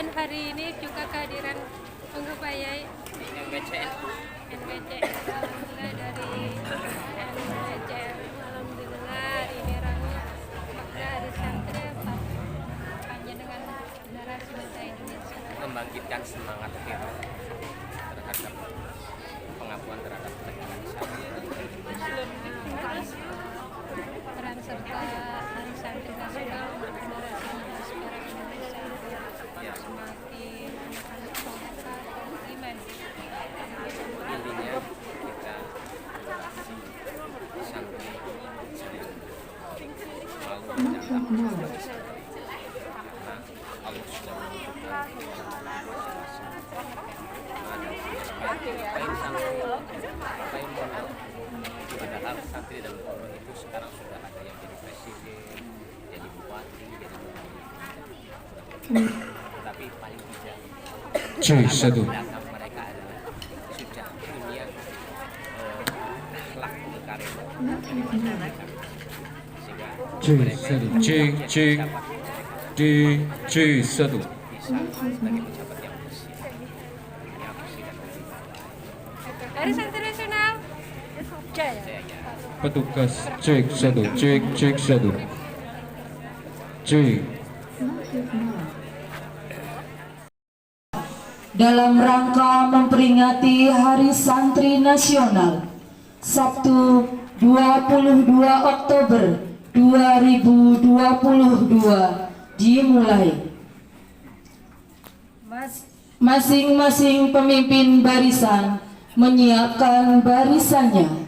Dan hari ini juga kehadiran pengupayain NBCN, alhamdulillah dari NBCN, alhamdulillah ini rame maka hari santri panjenengan generasi bangsa Indonesia membangkitkan semangat kita terhadap pengakuan terhadap Indonesia. peran serta hari santri nasional untuk generasi muda sekarang Indonesia semakin anak-anak bangsa beriman. Intinya kita santri mau menjaga karena Allah sudah menentukan padahal santri dalam Quran itu sekarang sudah ada yang jadi presiden, jadi bupati, jadi menteri. Tapi paling tidak belakang mereka adalah sudah punya akhlak karya dari masyarakat, sehingga mereka bisa sebagai pejabat yang bersih. Ini aku sih dan Hari Santri Nasional Jaya. Petugas cek 1. Dalam rangka memperingati Hari Santri Nasional Sabtu 22 Oktober 2022 dimulai. Masing-masing pemimpin barisan menyiapkan barisannya.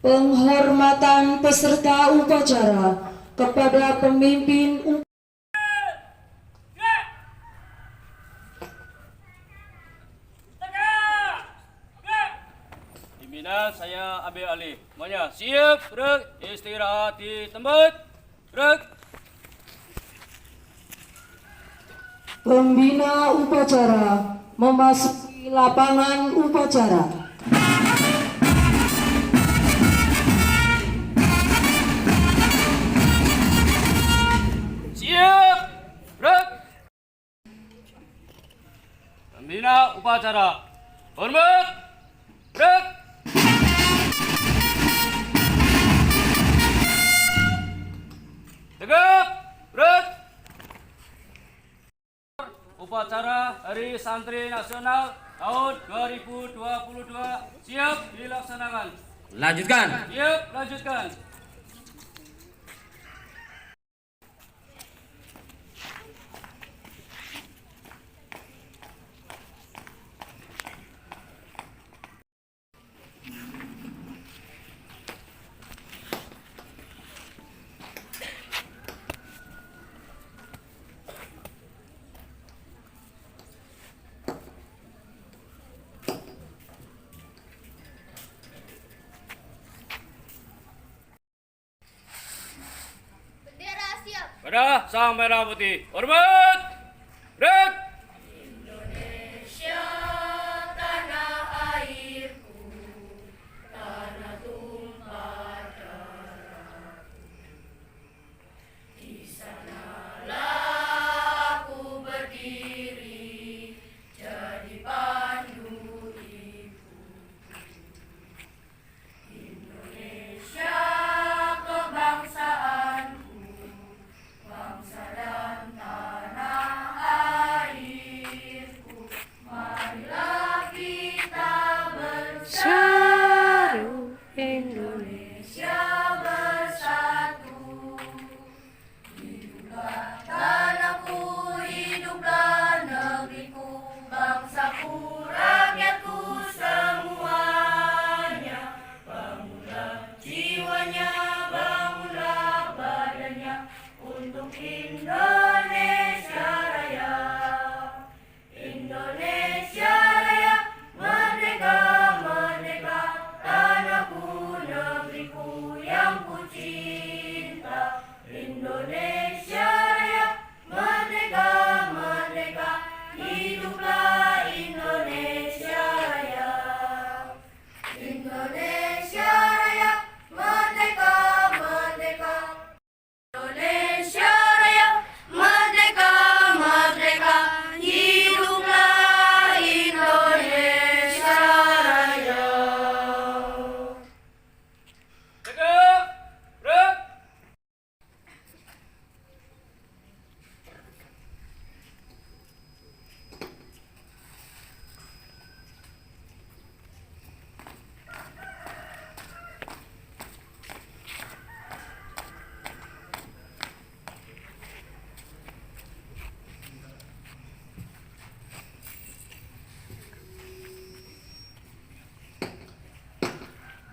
Penghormatan peserta upacara kepada pemimpin Pimpinan saya Abe Ali. Semuanya siap, gerak, istirahat di tempat, gerak. Pembina upacara memasuki lapangan upacara. Siap, gerak. Pembina upacara, hormat, gerak. Tegak, gerak. Upacara Hari Santri Nasional tahun 2022 siap dilaksanakan. lanjutkan. Siap, lanjutkan. Pada sang merah putih, hormat, gerak. Indonesia tanah airku, tanah tumpah darahku. Di sanalah aku berdiri, jadi pandu ibu. Indonesia kebangsaanku, bangsa dan tanah airku, marilah kita bersatu, Indonesia bersatu. Hiduplah tanahku, hiduplah negeriku, bangsaku, rakyatku semuanya. Bangunlah jiwanya, bangunlah badannya untuk Indonesia.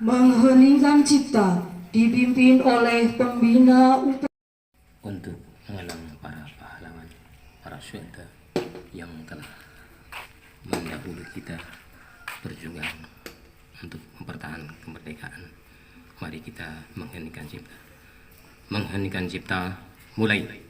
mengheningkan cipta dipimpin oleh pembina untuk mengenang para pahlawan, para syuhada yang telah mendahului kita berjuang untuk mempertahankan kemerdekaan. Mari kita mengheningkan cipta. Mengheningkan cipta, mulai.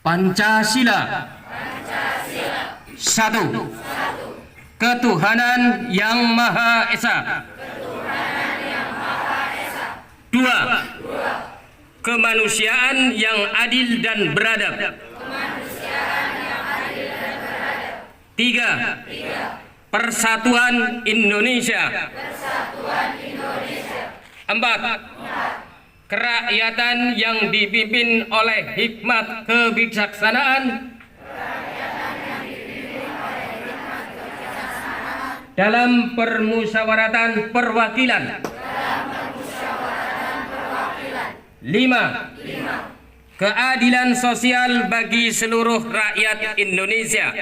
Pancasila. Satu. Ketuhanan yang Maha Esa. Dua. Kemanusiaan yang adil dan beradab. Tiga. Persatuan Indonesia. Empat. Kerakyatan yang dipimpin oleh hikmat kebijaksanaan dalam permusyawaratan perwakilan. Lima. Keadilan sosial bagi seluruh rakyat Indonesia.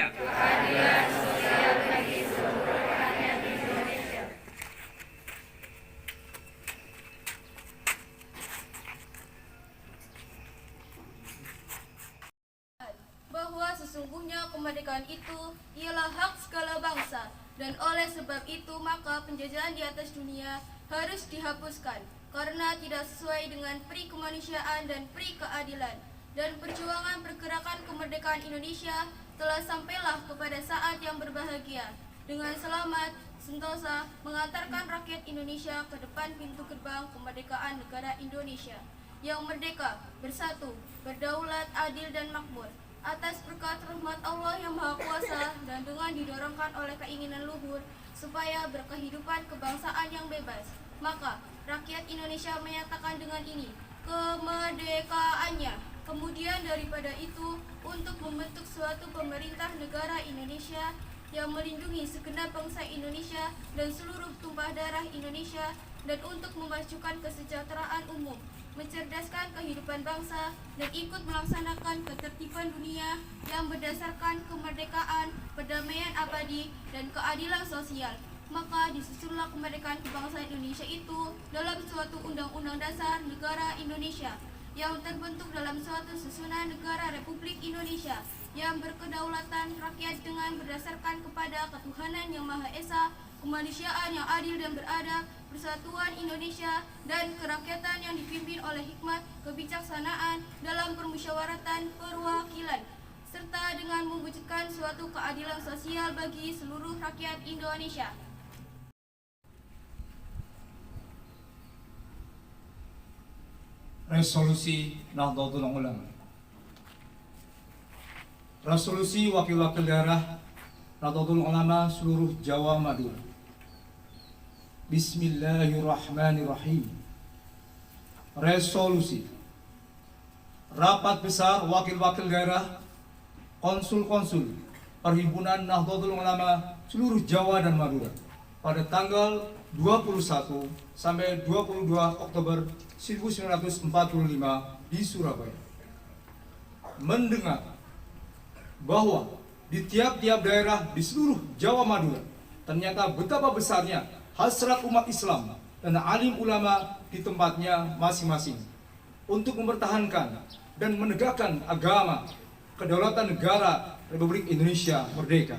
Bahwa sesungguhnya kemerdekaan itu ialah hak segala bangsa, dan oleh sebab itu maka penjajahan di atas dunia harus dihapuskan karena tidak sesuai dengan peri kemanusiaan dan peri keadilan. Dan perjuangan pergerakan kemerdekaan Indonesia telah sampailah kepada saat yang berbahagia dengan selamat sentosa mengantarkan rakyat Indonesia ke depan pintu gerbang kemerdekaan negara Indonesia yang merdeka, bersatu, berdaulat, adil dan makmur. Atas berkat rahmat Allah yang Maha Kuasa dan dengan didorongkan oleh keinginan luhur supaya berkehidupan kebangsaan yang bebas, maka rakyat Indonesia menyatakan dengan ini kemerdekaannya. Kemudian daripada itu, untuk membentuk suatu pemerintah negara Indonesia yang melindungi segenap bangsa Indonesia dan seluruh tumpah darah Indonesia, dan untuk memajukan kesejahteraan umum, mencerdaskan kehidupan bangsa, dan ikut melaksanakan ketertiban dunia yang berdasarkan kemerdekaan, perdamaian abadi, dan keadilan sosial. Maka disusunlah kemerdekaan kebangsaan Indonesia itu dalam suatu undang-undang dasar negara Indonesia yang terbentuk dalam suatu susunan negara Republik Indonesia yang berkedaulatan rakyat dengan berdasarkan kepada ketuhanan yang Maha Esa, kemanusiaan yang adil dan beradab, persatuan Indonesia, dan kerakyatan yang dipimpin oleh hikmat kebijaksanaan dalam permusyawaratan perwakilan, serta dengan mewujudkan suatu keadilan sosial bagi seluruh rakyat Indonesia. Resolusi Nahdlatul Ulama. Resolusi Wakil-Wakil Daerah Nahdlatul Ulama seluruh Jawa Madura. Bismillahirrahmanirrahim. Resolusi Rapat Besar Wakil-Wakil Daerah Konsul-Konsul Perhimpunan Nahdlatul Ulama seluruh Jawa dan Madura pada tanggal 21 sampai 22 Oktober 1945 di Surabaya. mendengar bahwa di tiap-tiap daerah di seluruh Jawa Madura ternyata betapa besarnya hasrat umat Islam dan alim ulama di tempatnya masing-masing untuk mempertahankan dan menegakkan agama, kedaulatan negara Republik Indonesia merdeka.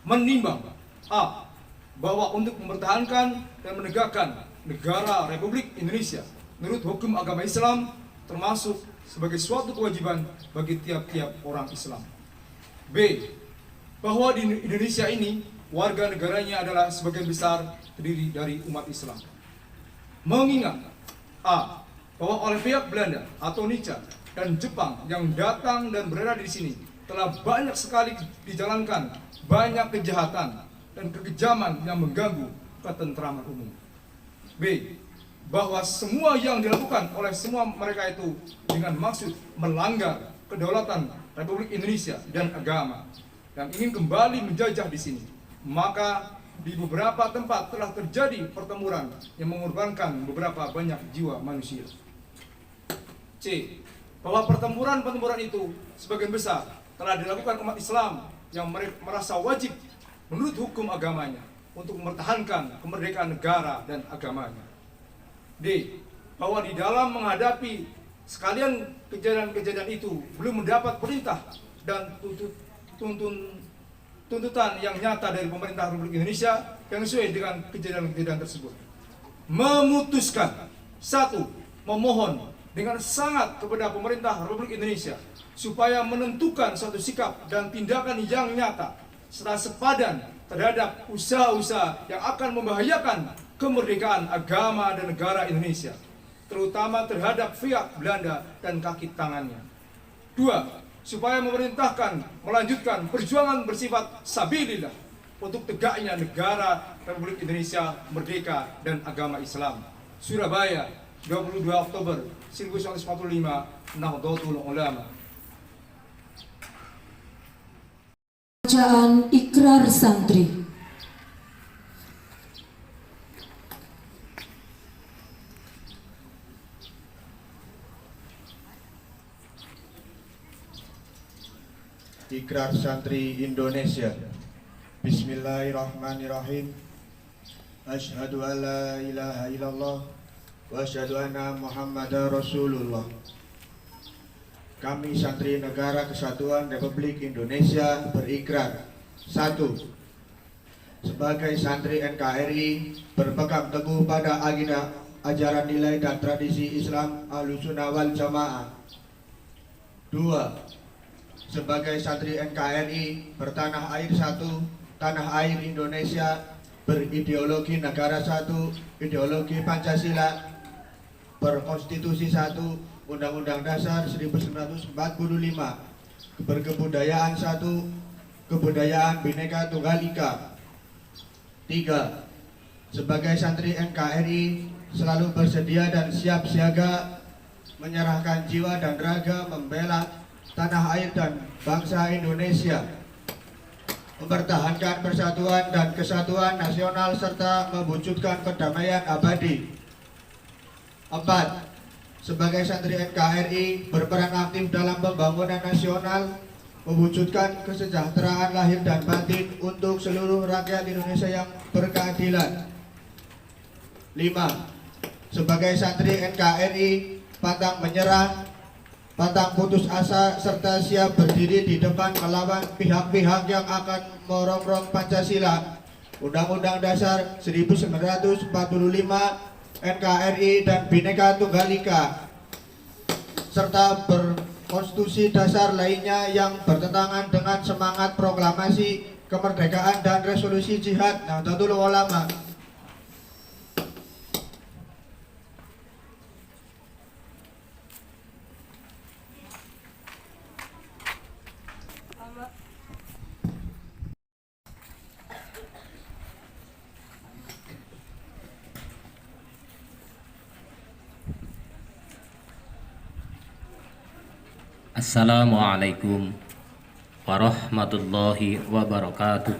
Menimbang A. Bahwa untuk mempertahankan dan menegakkan negara Republik Indonesia menurut hukum agama Islam termasuk sebagai suatu kewajiban bagi tiap-tiap orang Islam. B. Bahwa di Indonesia ini warga negaranya adalah sebagian besar terdiri dari umat Islam. Mengingat A. Bahwa oleh pihak Belanda atau Nica dan Jepang yang datang dan berada di sini telah banyak sekali dijalankan banyak kejahatan dan kekejaman yang mengganggu ketentraman umum. B. Bahwa semua yang dilakukan oleh semua mereka itu dengan maksud melanggar kedaulatan Republik Indonesia dan agama dan ingin kembali menjajah di sini. Maka di beberapa tempat telah terjadi pertempuran yang mengorbankan beberapa banyak jiwa manusia. C. Bahwa pertempuran-pertempuran itu sebagian besar telah dilakukan umat Islam yang merasa wajib menurut hukum agamanya untuk mempertahankan kemerdekaan negara dan agamanya. D. Bahwa di dalam menghadapi sekalian kejadian-kejadian itu belum mendapat perintah dan tuntutan yang nyata dari pemerintah Republik Indonesia yang sesuai dengan kejadian-kejadian tersebut. Memutuskan 1. Memohon dengan sangat kepada pemerintah Republik Indonesia supaya menentukan suatu sikap dan tindakan yang nyata serta sepadan terhadap usaha-usaha yang akan membahayakan kemerdekaan agama dan negara Indonesia, terutama terhadap pihak Belanda dan kaki tangannya. 2. Supaya memerintahkan melanjutkan perjuangan bersifat sabilillah untuk tegaknya negara Republik Indonesia merdeka dan agama Islam. Surabaya, 22 Oktober 1945, Nahdlatul Ulama. Bacaan ikrar santri. Ikrar santri Indonesia. Bismillahirrahmanirrahim. Asyhadu an la ilaha illallah wa asyhadu anna Muhammadar Rasulullah. Kami santri Negara Kesatuan Republik Indonesia berikrar 1. Sebagai santri NKRI berpegang teguh pada akidah, ajaran, nilai dan tradisi Islam Ahlussunnah wal Jamaah. 2. Sebagai santri NKRI bertanah air satu, tanah air Indonesia, berideologi negara satu, ideologi Pancasila, berkonstitusi satu, Undang-Undang Dasar 1945, berkebudayaan satu, kebudayaan Bhinneka Tunggal Ika. 3. Sebagai santri NKRI selalu bersedia dan siap siaga menyerahkan jiwa dan raga membela tanah air dan bangsa Indonesia, mempertahankan persatuan dan kesatuan nasional serta mewujudkan perdamaian abadi. 4. Sebagai santri NKRI berperan aktif dalam pembangunan nasional, mewujudkan kesejahteraan lahir dan batin untuk seluruh rakyat Indonesia yang berkeadilan. 5. Sebagai santri NKRI pantang menyerah, pantang putus asa, serta siap berdiri di depan melawan pihak-pihak yang akan merongrong Pancasila, Undang-Undang Dasar 1945, NKRI dan Bhinneka Tunggal Ika, serta berkonstitusi dasar lainnya yang bertentangan dengan semangat proklamasi kemerdekaan dan resolusi jihad Nahdlatul Ulama. Assalamualaikum warahmatullahi wabarakatuh.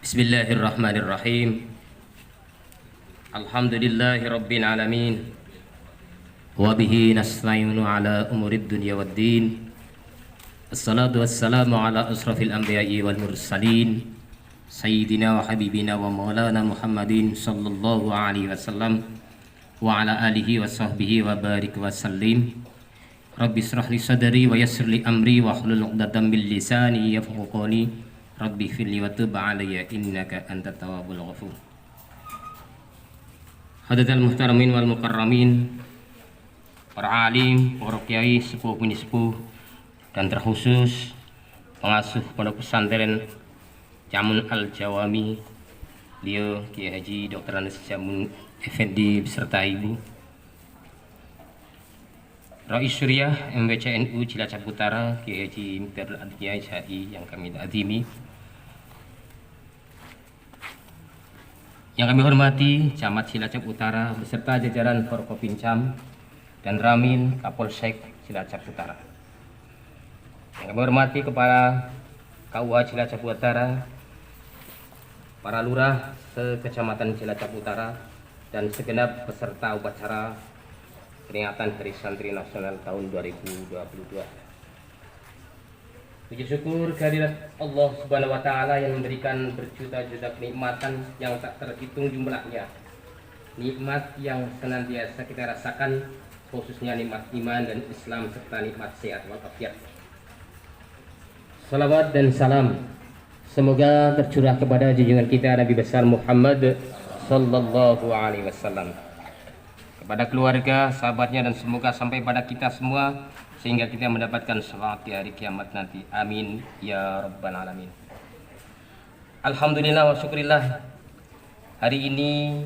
Bismillahirrahmanirrahim. Alhamdulillahi rabbil alamin. وبه نستعين على أمور الدنيا والدين. الصلاة والسلام على أشرف الأنبياء والمرسلين سيدنا وحبيبنا ومولانا محمد صلى الله عليه وسلم وعلى آله وصحبه وبارك وسلم. رب اشرح لي صدري ويسر لي أمري واحلل عقدة من لساني يفقهوا قولي. رب اغفر لي وتب علي إنك أنت التواب الغفور. Hadirin muhtaramin wal mukarramin, para alim, para kiai, sepuh bini sepuh, dan terkhusus pengasuh pondok pesantren Jamun Al Jawami, beliau Kiai Haji Dr. Anas Jamun Effendi beserta ibu, Rais Suriah MWCNU Cilacap Utara Kiai Haji Mikdar Adiyah SHI yang kami adimi, yang kami hormati Camat Cilacap Utara beserta jajaran Forkopincam dan Ramin Kapolsek Cilacap Utara. Yang kami hormati Kepala KUA Cilacap Utara, para lurah se-Kecamatan Cilacap Utara, dan segenap peserta upacara peringatan Hari Santri Nasional tahun 2022. Puji syukur kehadirat Allah Subhanahu wa Ta'ala yang memberikan berjuta-juta kenikmatan yang tak terhitung jumlahnya. Nikmat yang senantiasa kita rasakan, khususnya nikmat iman dan Islam serta nikmat sehat walafiat. Salawat dan salam semoga tercurah kepada junjungan kita Nabi besar Muhammad sallallahu alaihi wasallam, kepada keluarga, sahabatnya, dan semoga sampai pada kita semua sehingga kita mendapatkan syafaat di hari kiamat nanti. Amin ya rabbal alamin. Alhamdulillah wa syukurillah, hari ini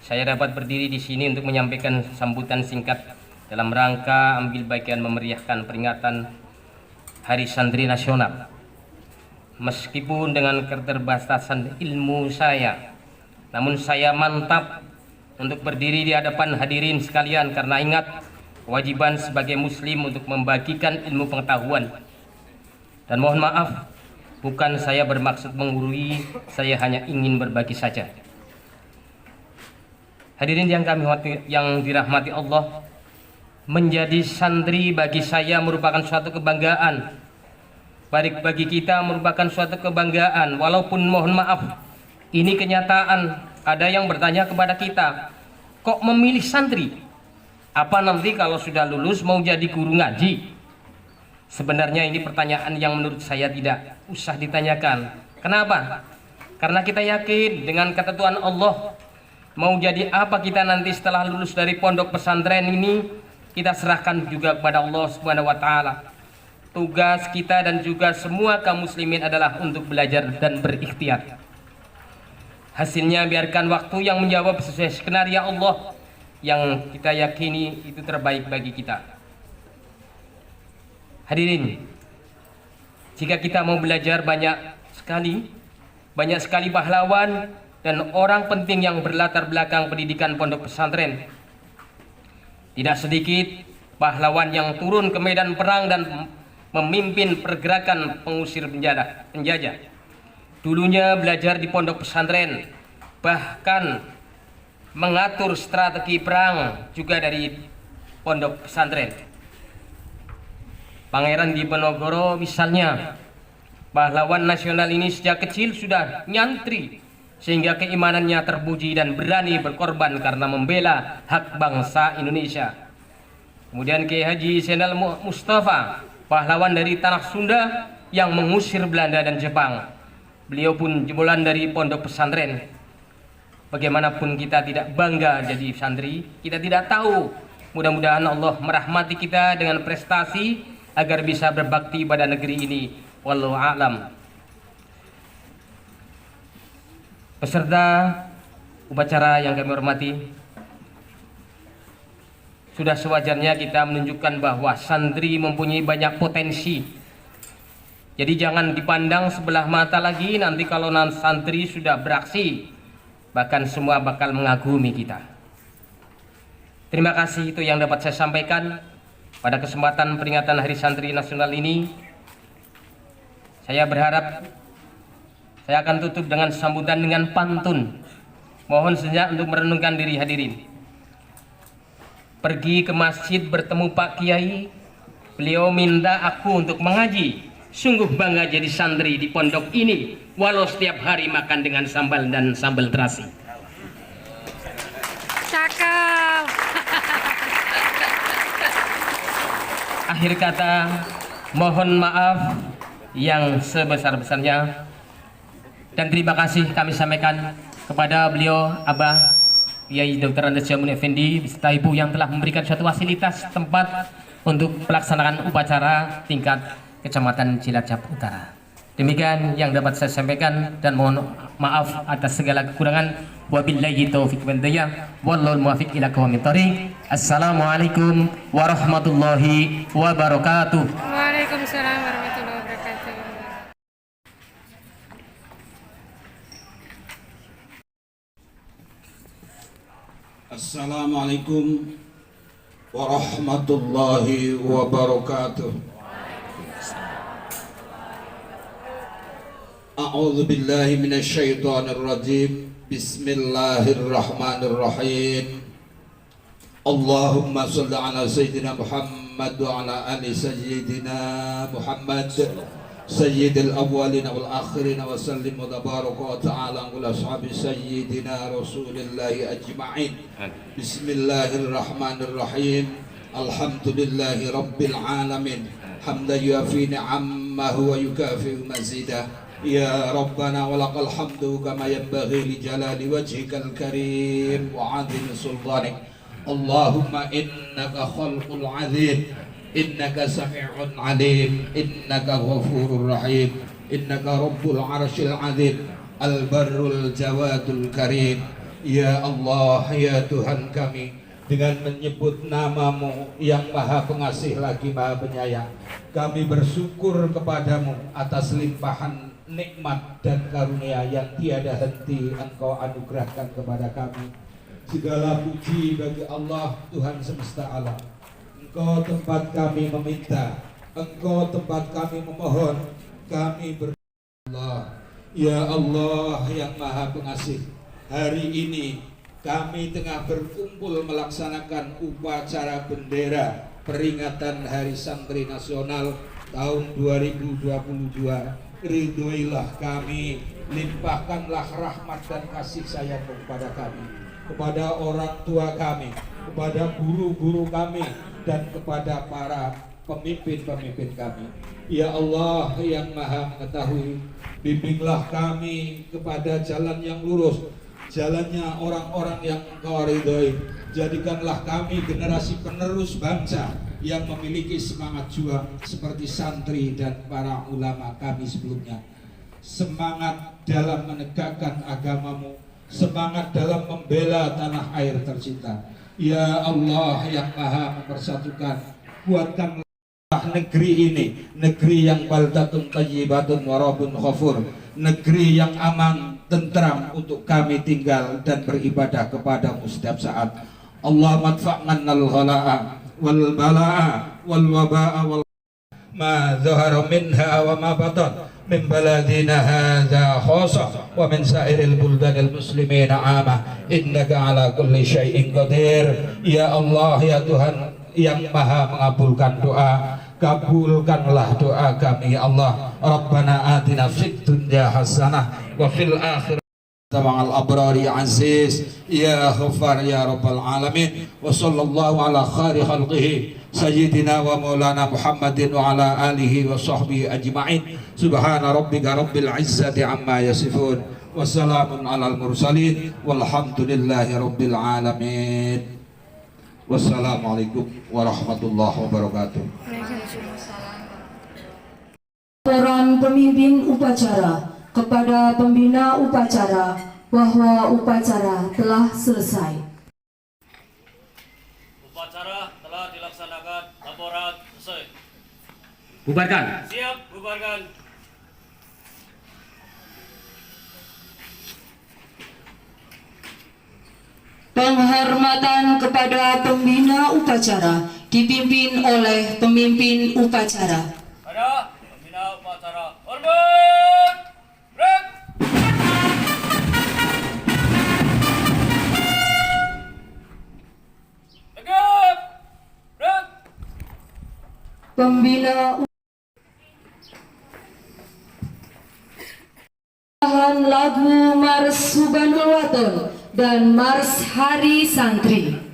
saya dapat berdiri di sini untuk menyampaikan sambutan singkat dalam rangka ambil bagian memeriahkan peringatan Hari Santri Nasional. Meskipun dengan keterbatasan ilmu saya, namun saya mantap untuk berdiri di hadapan hadirin sekalian karena ingat kewajiban sebagai muslim untuk membagikan ilmu pengetahuan. Dan mohon maaf, bukan saya bermaksud menggurui, saya hanya ingin berbagi saja. Hadirin yang dirahmati Allah, menjadi santri bagi saya merupakan suatu kebanggaan. Bagi kita merupakan suatu kebanggaan, walaupun mohon maaf, ini kenyataan. Ada yang bertanya kepada kita, kok memilih santri? Apa nanti kalau sudah lulus mau jadi guru ngaji? Sebenarnya ini pertanyaan yang menurut saya tidak usah ditanyakan. Kenapa? Karena kita yakin dengan ketentuan Allah, mau jadi apa kita nanti setelah lulus dari pondok pesantren ini, kita serahkan juga kepada Allah Subhanahu wa Ta'ala. Tugas kita dan juga semua kaum muslimin adalah untuk belajar dan berikhtiar. Hasilnya biarkan waktu yang menjawab sesuai skenario Allah yang kita yakini itu terbaik bagi kita. Hadirin, jika kita mau belajar banyak sekali pahlawan dan orang penting yang berlatar belakang pendidikan pondok pesantren. Tidak sedikit pahlawan yang turun ke medan perang dan memimpin pergerakan pengusir penjajah. Dulunya belajar di pondok pesantren, bahkan mengatur strategi perang juga dari pondok pesantren. Pangeran Diponegoro misalnya, pahlawan nasional ini sejak kecil sudah nyantri sehingga keimanannya terpuji dan berani berkorban karena membela hak bangsa Indonesia. Kemudian Kiai Haji Zainal Mustafa, pahlawan dari tanah Sunda yang mengusir Belanda dan Jepang. Beliau pun jebolan dari pondok pesantren. Bagaimanapun kita tidak bangga jadi santri, kita tidak tahu. Mudah-mudahan Allah merahmati kita dengan prestasi agar bisa berbakti pada negeri ini. Wallahu a'lam. Peserta upacara yang kami hormati, sudah sewajarnya kita menunjukkan bahwa santri mempunyai banyak potensi. Jadi jangan dipandang sebelah mata lagi, nanti kalau santri sudah beraksi, bahkan semua bakal mengagumi kita. Terima kasih, itu yang dapat saya sampaikan pada kesempatan peringatan Hari Santri Nasional ini. Saya berharap saya akan tutup dengan sambutan dengan pantun. Mohon sejenak untuk merenungkan diri hadirin. pergi ke masjid bertemu Pak Kiai. Beliau minta aku untuk mengaji. Sungguh bangga jadi santri di pondok ini, walau setiap hari makan dengan sambal dan sambal terasi. Cakep. Akhir kata, mohon maaf yang sebesar-besarnya dan terima kasih kami sampaikan kepada beliau Abah Kiai Dr. Andes Jamun Effendi beserta Ibu yang telah memberikan suatu fasilitas tempat untuk pelaksanaan upacara tingkat Kecamatan Cilacap Utara. Demikian yang dapat saya sampaikan dan mohon maaf atas segala kekurangan. Wabillahi taufiq wal hidayah wallahul muwaffiq ila aqwamit thoriq. Assalamualaikum warahmatullahi wabarakatuh. Waalaikumsalam warahmatullahi wabarakatuh. Assalamualaikum warahmatullahi wabarakatuh. A'udzu billahi minasy syaithanir rajim. Bismillahirrahmanirrahim. Allahumma shalli ala sayyidina Muhammad wa ala ali sayyidina Muhammad sayyidil awwalin wal akhirin wa sallim wa tabaraka wa ta'ala ala ashabi sayyidina Rasulillahi ajma'in. Bismillahirrahmanirrahim. Alhamdulillahi rabbil alamin. Hamdan yuafi ni'amahu wa yukafi mazidah. Ya Rabbana walakal hamdu kama yanbaghi li jalali wajhikal karim wa 'azimi sultanik. Allahumma innaka khalqul 'azim, innaka sami'un 'alim, innaka ghafurur rahim, innaka rabbul 'arsyil 'azim, al-barrul jawadul karim. Ya Allah, ya Tuhan kami, dengan menyebut namamu yang maha pengasih lagi maha penyayang, kami bersyukur kepadamu atas limpahan nikmat dan karunia yang tiada henti Engkau anugerahkan kepada kami. Segala puji bagi Allah Tuhan semesta alam. Engkau tempat kami meminta, Engkau tempat kami memohon, kami Allah. Ya Allah yang maha pengasih, hari ini kami tengah berkumpul melaksanakan upacara bendera peringatan Hari Santri Nasional tahun 2022. Ridhoilah kami, limpahkanlah rahmat dan kasih sayang-Mu kepada kami, kepada orang tua kami, kepada guru-guru kami, dan kepada para pemimpin-pemimpin kami. Ya Allah yang maha mengetahui, bimbinglah kami kepada jalan yang lurus, jalannya orang-orang yang Engkau ridhoi. Jadikanlah kami generasi penerus bangsa yang memiliki semangat juang seperti santri dan para ulama kami sebelumnya. Semangat dalam menegakkan agamamu, semangat dalam membela tanah air tercinta. Ya Allah yang maha mempersatukan, kuatkanlah negeri ini, negeri yang baldatun thayyibatun wa rabbun ghafur, negeri yang aman, tentram untuk kami tinggal dan beribadah kepadamu setiap saat. Allah madfa'nal ghala'a wal bala'a wal waba'a wal ma zahara minha wa ma batan min baladina hadza khassa wa min sairil buldanil muslimina ama innaka ala kulli syai'in qadir. Ya Allah ya Tuhan yang maha mengabulkan doa, kabulkanlah doa kami ya Allah. Rabbana atina fid dunya hasanah wa fil akhirati ma'al abrari aziz ya ghafar ya rabbal alamin. Wa sallallahu ala khairi khalqihi sayyidina wa maulana Muhammadin wa ala alihi wa sahbihi ajma'in. Subhana rabbika rabbil izzati amma yasifun wa salamun alal mursalin walhamdulillahi rabbil alamin. Wassalamualaikum warahmatullahi wabarakatuh. Laporan pemimpin upacara kepada pembina upacara bahwa upacara telah selesai. Upacara telah dilaksanakan, laporan selesai. Bubarkan. Siap, bubarkan. Penghormatan kepada pembina upacara dipimpin oleh pemimpin upacara. Ada pembina upacara. Hormat. Break. Tegap. pembina lagu Mars Subhanul Waton dan Mars Hari Santri.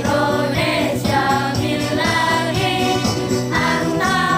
Indonesia milagi, anta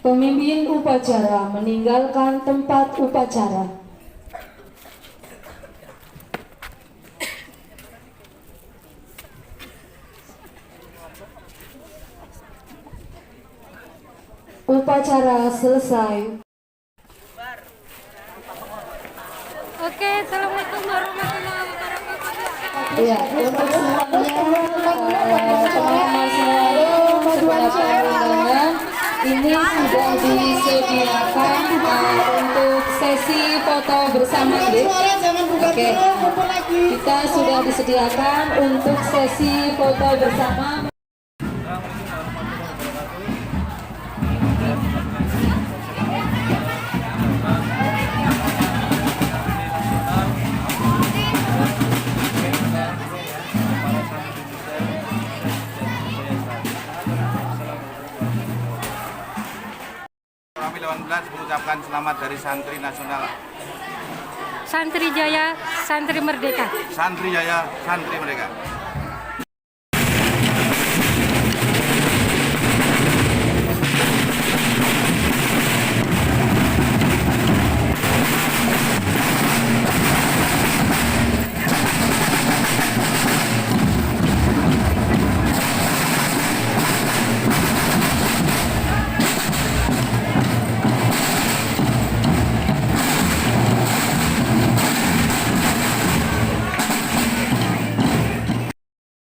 Pemimpin upacara meninggalkan tempat upacara. Upacara selesai. Oke, assalamualaikum warahmatullahi wabarakatuh. Ya, untuk semuanya, undangan ini sudah disediakan untuk sesi foto bersama. Oke, kita sudah disediakan untuk sesi foto bersama. Kami 18 mengucapkan selamat dari Santri Nasional. Santri Jaya, Santri Merdeka. Santri Jaya, Santri Merdeka.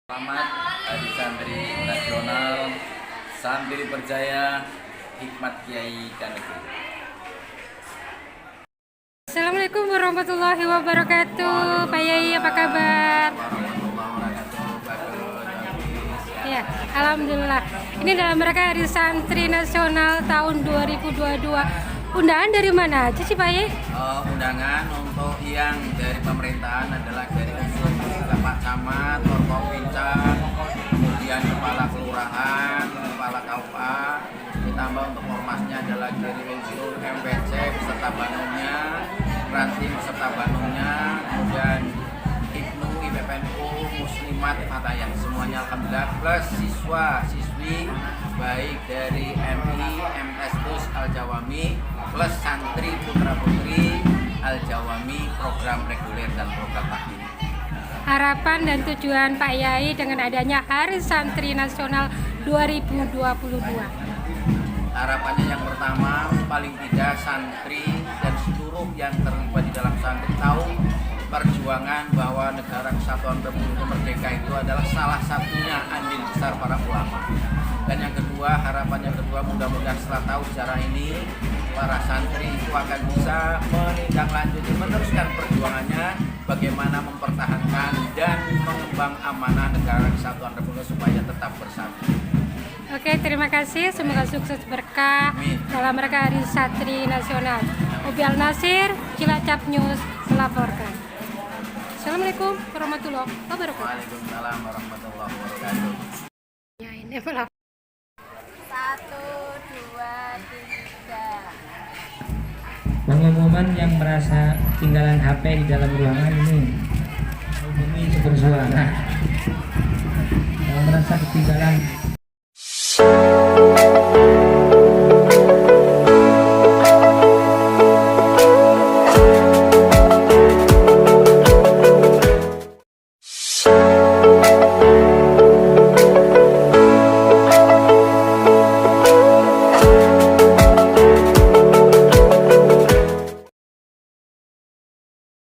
Selamat Hari Santri Nasional, Santri Berjaya, Hikmat Kiai dan Negeri. Assalamualaikum warahmatullahi wabarakatuh. Pak Yai, apa kabar? Ya, alhamdulillah. Ini dalam rangka Hari Santri Nasional tahun 2022. Undangan dari mana aja sih Pak Yai? Undangan untuk yang dari pemerintahan adalah dari unsur Pak Camat, Forkopimda, kemudian Kepala Kelurahan, Kepala KUA, ditambah untuk ormasnya adalah dari unsur MPC beserta Banungnya, Ranting beserta Banungnya, kemudian IPNU, IPPNU, Muslimat, Fatayah, semuanya alhamdulillah, plus siswa, siswi baik dari MI, MTS Al-Jawami, plus santri putra-putri Al-Jawami, program reguler dan program taklim. Harapan dan tujuan Pak Yai dengan adanya Hari Santri Nasional 2022. Harapannya yang pertama, paling tidak santri dan seluruh yang terlibat di dalam santri tahu perjuangan bahwa negara kesatuan Republik Merdeka itu adalah salah satunya andil besar para ulama. Dan yang kedua, harapan yang kedua, mudah-mudahan setelah tahu sejarah ini, para santri itu akan bisa menindaklanjuti, meneruskan perjuangannya bagaimana mempertahankan dan mengembang amanah negara kesatuan Republik supaya tetap bersatu. Oke, terima kasih. Semoga sukses berkah dalam rangka Hari Santri Nasional. Ubial Nasir, Cilacap News melaporkan. Assalamualaikum warahmatullahi wabarakatuh. Waalaikumsalam warahmatullahi wabarakatuh. Ya, ini melapor. 1, 2, 3. Pengumuman yang merasa ketinggalan HP di dalam ruangan ini hubungi sumber suara. Yang merasa ketinggalan